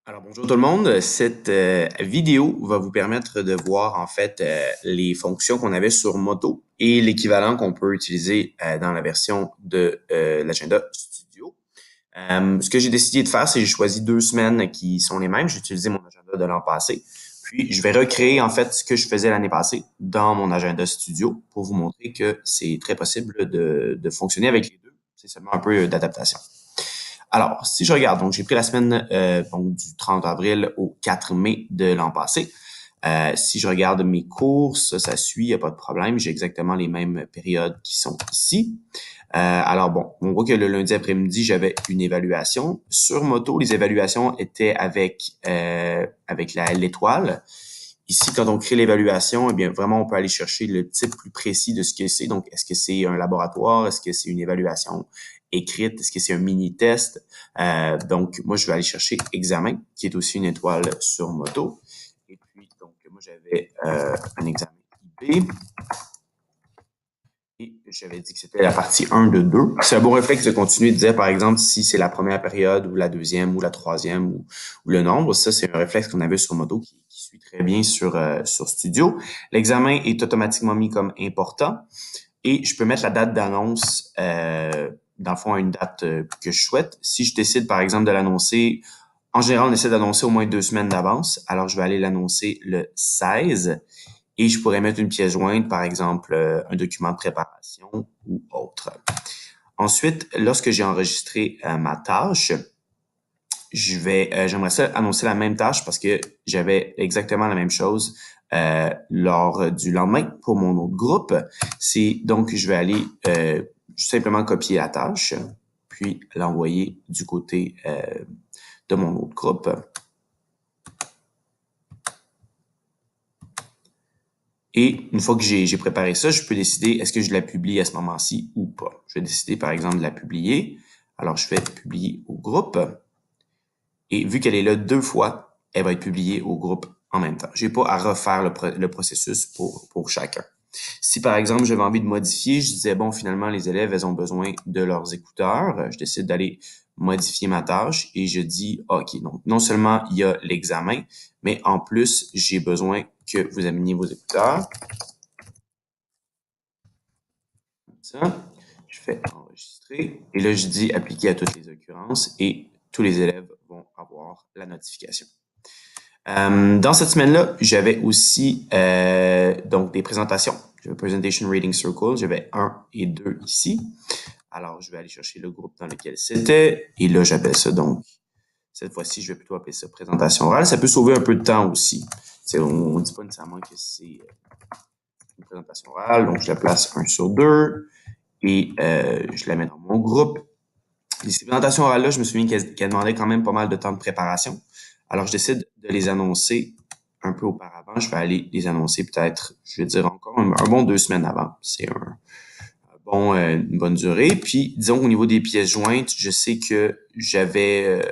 Alors bonjour tout le monde, cette vidéo va vous permettre de voir en fait les fonctions qu'on avait sur Moto et l'équivalent qu'on peut utiliser dans la version de l'agenda Studio. Ce que j'ai décidé de faire, c'est que j'ai choisi 2 semaines qui sont les mêmes. J'ai utilisé mon agenda de l'an passé. Puis je vais recréer en fait ce que je faisais l'année passée dans mon agenda Studio pour vous montrer que c'est très possible de fonctionner avec les deux. C'est seulement un peu d'adaptation. Alors, si je regarde, donc j'ai pris la semaine donc, du 30 avril au 4 mai de l'an passé. Si je regarde mes cours, ça suit, il n'y a pas de problème. J'ai exactement les mêmes périodes qui sont ici. Alors bon, on voit que le lundi après-midi, j'avais une évaluation. Sur Moto, les évaluations étaient avec l'étoile. Ici, quand on crée l'évaluation, eh bien, vraiment, on peut aller chercher le type plus précis de ce que c'est. Donc, est-ce que c'est un laboratoire? Est-ce que c'est une évaluation écrite? Est-ce que c'est un mini-test? Donc, moi, je vais aller chercher examen, qui est aussi une étoile sur Moto. Et puis, donc, moi, j'avais un examen IB. Et j'avais dit que c'était la partie 1 de 2. C'est un bon réflexe de continuer de dire, par exemple, si c'est la première période ou la deuxième ou la troisième ou le nombre. Ça, c'est un réflexe qu'on avait sur Moto qui suit très bien sur Studio. L'examen est automatiquement mis comme important et je peux mettre la date d'annonce, dans le fond, à une date que je souhaite. Si je décide, par exemple, de l'annoncer, en général, on essaie d'annoncer au moins 2 semaines d'avance. Alors, je vais aller l'annoncer le 16. Et je pourrais mettre une pièce jointe, par exemple, un document de préparation ou autre. Ensuite, lorsque j'ai enregistré ma tâche, j'aimerais ça annoncer la même tâche parce que j'avais exactement la même chose lors du lendemain pour mon autre groupe. C'est donc je vais aller simplement copier la tâche, puis l'envoyer du côté de mon autre groupe. Et une fois que j'ai préparé ça, je peux décider est-ce que je la publie à ce moment-ci ou pas. Je vais décider, par exemple, de la publier. Alors, je fais publier au groupe. Et vu qu'elle est là 2 fois, elle va être publiée au groupe en même temps. J'ai pas à refaire le processus pour chacun. Si, par exemple, j'avais envie de modifier, je disais, bon, finalement, les élèves, elles ont besoin de leurs écouteurs. Je décide d'aller modifier ma tâche et je dis, OK, donc non seulement il y a l'examen, mais en plus, j'ai besoin que vous ameniez vos écouteurs. Ça, je fais enregistrer et là, je dis appliquer à toutes les occurrences et tous les élèves vont avoir la notification. Dans cette semaine-là, j'avais aussi donc des présentations. J'avais Presentation Reading Circle, j'avais 1 et 2 ici. Alors, je vais aller chercher le groupe dans lequel c'était et là, j'appelle ça donc, cette fois-ci, je vais plutôt appeler ça présentation orale. Ça peut sauver un peu de temps aussi. On ne dit pas nécessairement que c'est une présentation orale, donc je la place 1 sur 2 et je la mets dans mon groupe. Ces présentations orales-là, je me souviens qu'elles demandaient quand même pas mal de temps de préparation. Alors, je décide de les annoncer un peu auparavant. Je vais aller les annoncer peut-être, je vais dire encore un bon 2 semaines avant. C'est une bonne durée. Puis, disons qu'au niveau des pièces jointes, je sais que j'avais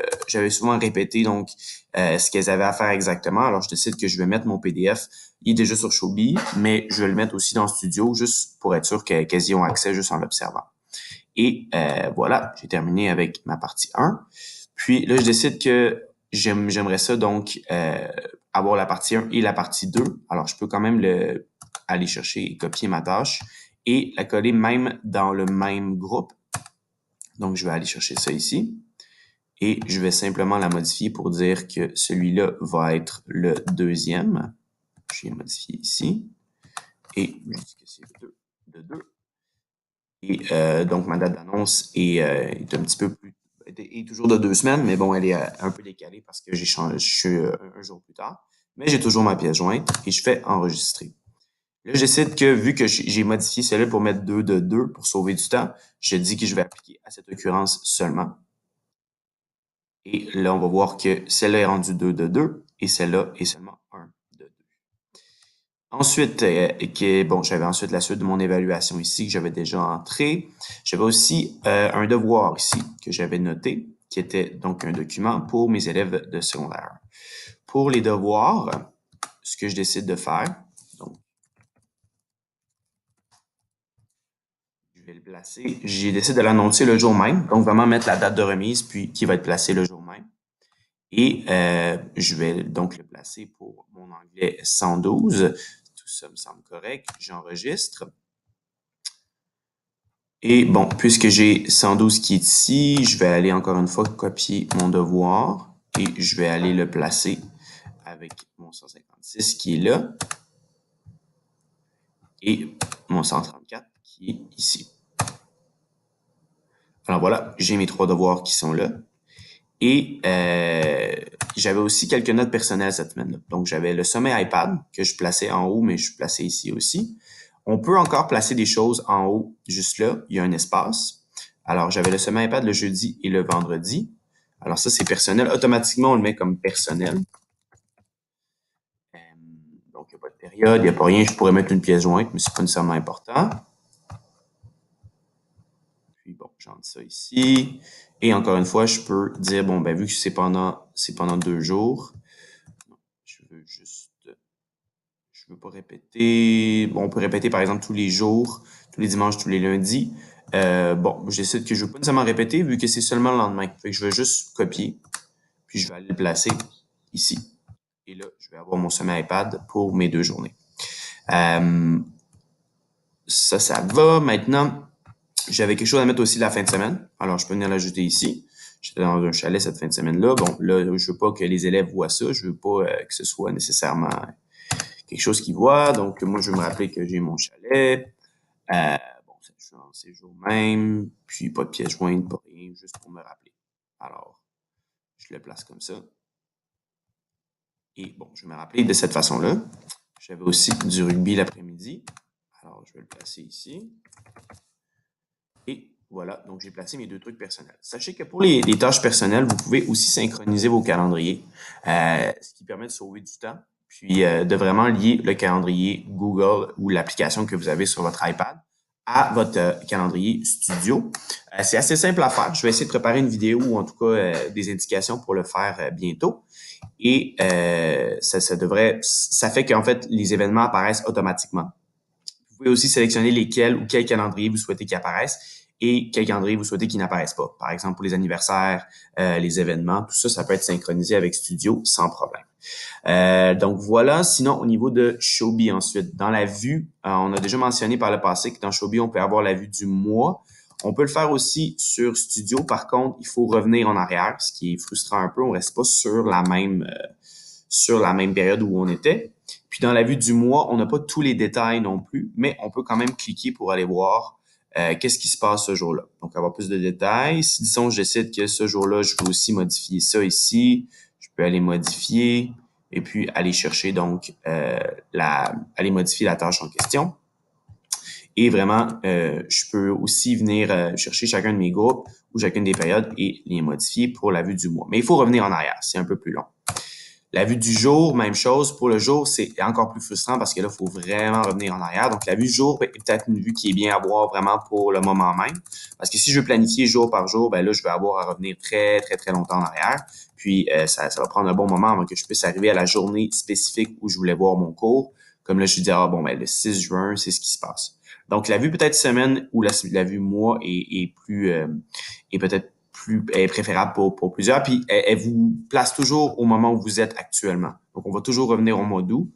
souvent répété donc ce qu'elles avaient à faire exactement. Alors, je décide que je vais mettre mon PDF. Il est déjà sur Showbie, mais je vais le mettre aussi dans Studio juste pour être sûr qu'elles y ont accès juste en l'observant. Et voilà, j'ai terminé avec ma partie 1. Puis là, je décide que j'aimerais ça donc avoir la partie 1 et la partie 2. Alors, je peux quand même aller chercher et copier ma tâche et la coller même dans le même groupe. Donc, je vais aller chercher ça ici. Et je vais simplement la modifier pour dire que celui-là va être le deuxième. Je vais modifier ici. Et je dis que c'est le 2 de 2. Et donc, ma date d'annonce est un petit peu plus, est toujours de 2 semaines, mais bon, elle est un peu décalée parce que j'ai changé, je suis un jour plus tard. Mais j'ai toujours ma pièce jointe et je fais enregistrer. Là, je décide que vu que j'ai modifié celle-là pour mettre 2 de 2 pour sauver du temps, je dis que je vais appliquer à cette occurrence seulement. Et là, on va voir que celle-là est rendue 2 de 2 et celle-là est seulement 1 de 2. Ensuite, j'avais ensuite la suite de mon évaluation ici que j'avais déjà entré. J'avais aussi un devoir ici que j'avais noté, qui était donc un document pour mes élèves de secondaire. Pour les devoirs, ce que je décide de faire, donc, je vais le placer. J'ai décidé de l'annoncer le jour même, donc vraiment mettre la date de remise, puis qui va être placée le jour même. Et je vais donc le placer pour mon anglais 112. Tout ça me semble correct. J'enregistre. Et bon, puisque j'ai 112 qui est ici, je vais aller encore une fois copier mon devoir et je vais aller le placer avec mon 156 qui est là et mon 134 qui est ici. Alors voilà, j'ai mes 3 devoirs qui sont là. Et j'avais aussi quelques notes personnelles cette semaine-là. Donc, j'avais le sommet iPad que je plaçais en haut, mais je plaçais ici aussi. On peut encore placer des choses en haut, juste là. Il y a un espace. Alors, j'avais le sommet iPad le jeudi et le vendredi. Alors, ça, c'est personnel. Automatiquement, on le met comme personnel. Donc, il n'y a pas de période, il n'y a pas rien. Je pourrais mettre une pièce jointe, mais c'est pas nécessairement important. Puis bon, j'entre ça ici. Et encore une fois, je peux dire, bon, ben vu que c'est pendant 2 jours, je veux pas répéter. Bon, on peut répéter par exemple tous les jours, tous les dimanches, tous les lundis. Bon, je décide que je veux pas nécessairement répéter vu que c'est seulement le lendemain. Fait que je vais juste copier, puis je vais aller le placer ici. Et là, je vais avoir mon sommet iPad pour mes 2 journées. Ça va. Maintenant, j'avais quelque chose à mettre aussi la fin de semaine. Alors, je peux venir l'ajouter ici. J'étais dans un chalet cette fin de semaine-là. Bon, là, je veux pas que les élèves voient ça. Je veux pas que ce soit nécessairement quelque chose qu'ils voient. Donc, moi, je veux me rappeler que j'ai mon chalet. Bon, je suis en séjour même. Puis, pas de pièce jointe, pas rien, juste pour me rappeler. Alors, je le place comme ça. Et bon, je vais me rappeler de cette façon-là. J'avais aussi du rugby l'après-midi. Alors, je vais le placer ici. Et voilà, donc j'ai placé mes 2 trucs personnels. Sachez que pour les tâches personnelles, vous pouvez aussi synchroniser vos calendriers, ce qui permet de sauver du temps, puis de vraiment lier le calendrier Google ou l'application que vous avez sur votre iPad à votre calendrier studio. C'est assez simple à faire. Je vais essayer de préparer une vidéo ou en tout cas des indications pour le faire bientôt. Et ça fait qu'en fait, les événements apparaissent automatiquement. Vous pouvez aussi sélectionner lesquels ou quel calendrier vous souhaitez qu'ils apparaissent et quel calendrier vous souhaitez qu'ils n'apparaissent pas. Par exemple, pour les anniversaires, les événements, tout ça, ça peut être synchronisé avec Studio sans problème. Donc voilà, sinon au niveau de Shobi ensuite, dans la vue, on a déjà mentionné par le passé que dans Shobi, on peut avoir la vue du mois. On peut le faire aussi sur Studio. Par contre, il faut revenir en arrière, ce qui est frustrant un peu. On reste pas sur la même période où on était. Puis dans la vue du mois, on n'a pas tous les détails non plus, mais on peut quand même cliquer pour aller voir qu'est-ce qui se passe ce jour-là. Donc, avoir plus de détails. Si, disons, je décide que ce jour-là, je veux aussi modifier ça ici, je peux aller modifier et puis aller chercher donc aller modifier la tâche en question. Et vraiment, je peux aussi venir chercher chacun de mes groupes ou chacune des périodes et les modifier pour la vue du mois. Mais il faut revenir en arrière, c'est un peu plus long. La vue du jour, même chose. Pour le jour, c'est encore plus frustrant parce que là, il faut vraiment revenir en arrière. Donc, la vue du jour est peut-être une vue qui est bien à voir vraiment pour le moment même. Parce que si je veux planifier jour par jour, ben là, je vais avoir à revenir très, très, très longtemps en arrière. Puis, ça va prendre un bon moment avant que je puisse arriver à la journée spécifique où je voulais voir mon cours. Comme là, je dis, bon, ben le 6 juin, c'est ce qui se passe. Donc, la vue peut-être semaine ou la vue mois est peut-être est préférable pour plusieurs. Puis, elle vous place toujours au moment où vous êtes actuellement. Donc, on va toujours revenir au mois d'août.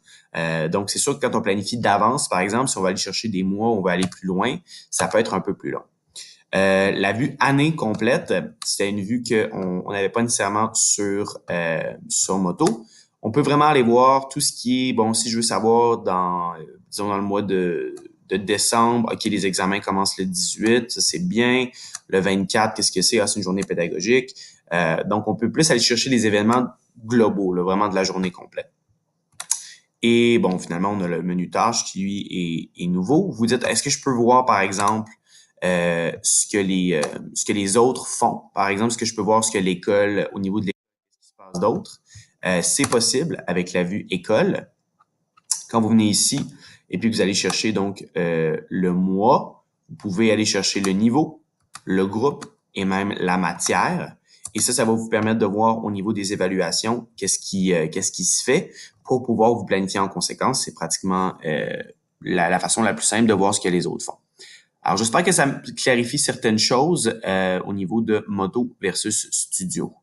Donc, c'est sûr que quand on planifie d'avance, par exemple, si on va aller chercher des mois, on va aller plus loin, ça peut être un peu plus long. La vue année complète, c'était une vue qu'on n'avait pas nécessairement sur Moto. On peut vraiment aller voir tout ce qui est, bon, si je veux savoir disons dans le mois de décembre, OK, les examens commencent le 18, ça c'est bien. Le 24, qu'est-ce que c'est? Ah, c'est une journée pédagogique. Donc, on peut plus aller chercher les événements globaux, là, vraiment de la journée complète. Et bon, finalement, on a le menu tâches qui, lui, est nouveau. Vous dites, est-ce que je peux voir, par exemple, ce que les autres font? Par exemple, est-ce que je peux voir ce que l'école, au niveau de l'école, qu'est-ce qui se passe d'autre? C'est possible avec la vue école. Quand vous venez ici et puis que vous allez chercher donc le mois, vous pouvez aller chercher le niveau, le groupe et même la matière. Et ça va vous permettre de voir au niveau des évaluations qu'est-ce qui se fait pour pouvoir vous planifier en conséquence. C'est pratiquement la façon la plus simple de voir ce que les autres font. Alors, j'espère que ça clarifie certaines choses au niveau de Moto versus Studio.